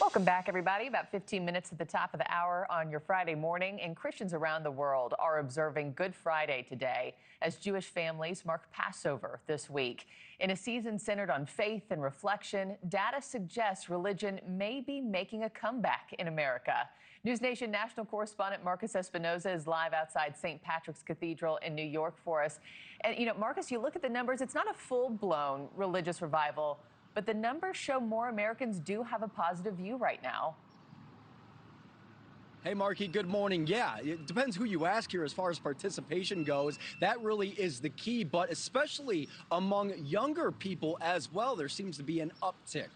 Welcome back, everybody. About 15 minutes at the top of the hour on your Friday morning, and Christians around the world are observing Good Friday today as Jewish families mark Passover this week. In a season centered on faith and reflection, data suggests religion may be making a comeback in America. NewsNation national correspondent Marcus Espinoza is live outside St. Patrick's Cathedral in New York for us. And, Marcus, you look at the numbers, it's not a full-blown religious revival, but the numbers show more Americans do have a positive view right now. Hey, Markie, good morning. Yeah, it depends who you ask here as far as participation goes. That really is the key, but especially among younger people as well, there seems to be an uptick.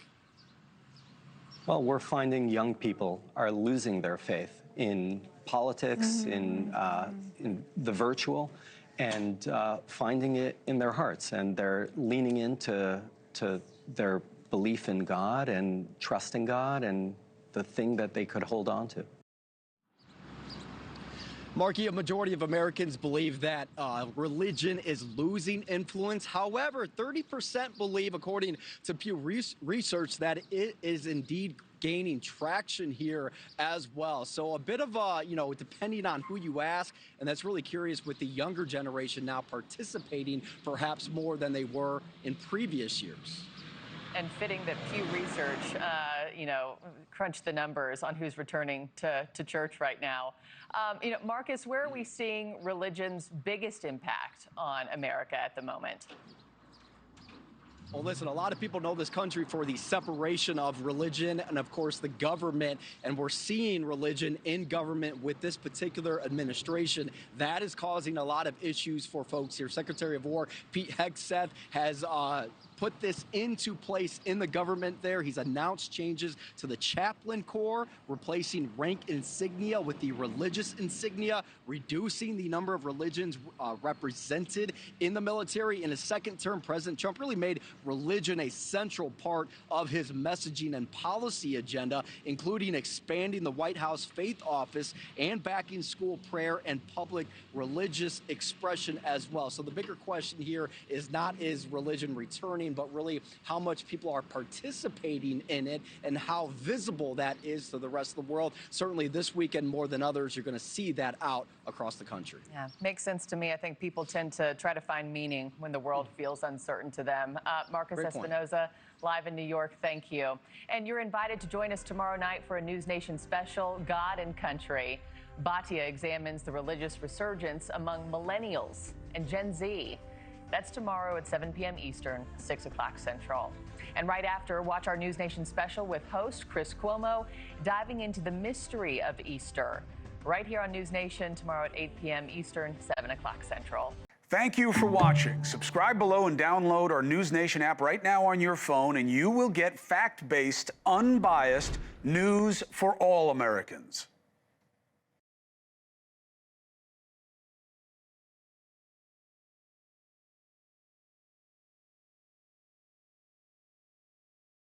Well, we're finding young people are losing their faith in politics, in the virtual, and finding it in their hearts. And they're leaning into their belief in God and trusting God and the thing that they could hold on to. Markie, a majority of Americans believe that religion is losing influence. However, 30% believe, according to Pew Research, that it is indeed gaining traction here as well. So a bit of depending on who you ask, and that's really curious with the younger generation now participating perhaps more than they were in previous years. And fitting that Pew Research, crunched the numbers on who's returning to church right now. Marcus, where are we seeing religion's biggest impact on America at the moment? Well, listen, a lot of people know this country for the separation of religion and, of course, the government. And we're seeing religion in government with this particular administration. That is causing a lot of issues for folks here. Secretary of War Pete Hegseth has put this into place in the government there. He's announced changes to the chaplain corps, replacing rank insignia with the religious insignia, reducing the number of religions represented in the military. In his second term, President Trump really made religion a central part of his messaging and policy agenda, including expanding the White House Faith Office and backing school prayer and public religious expression as well. So the bigger question here is not is religion returning, but really how much people are participating in it and how visible that is to the rest of the world. Certainly this weekend, more than others, you're going to see that out across the country. Yeah, makes sense to me. I think people tend to try to find meaning when the world feels uncertain to them. Marcus Espinoza, live in New York, thank you. And you're invited to join us tomorrow night for a NewsNation special, God and Country. Batia examines the religious resurgence among millennials and Gen Z. That's tomorrow at 7 p.m. Eastern, 6 o'clock Central. And right after, watch our NewsNation special with host Chris Cuomo, diving into the mystery of Easter. Right here on NewsNation tomorrow at 8 p.m. Eastern, 7 o'clock Central. Thank you for watching. Subscribe below and download our NewsNation app right now on your phone, and you will get fact-based, unbiased news for all Americans.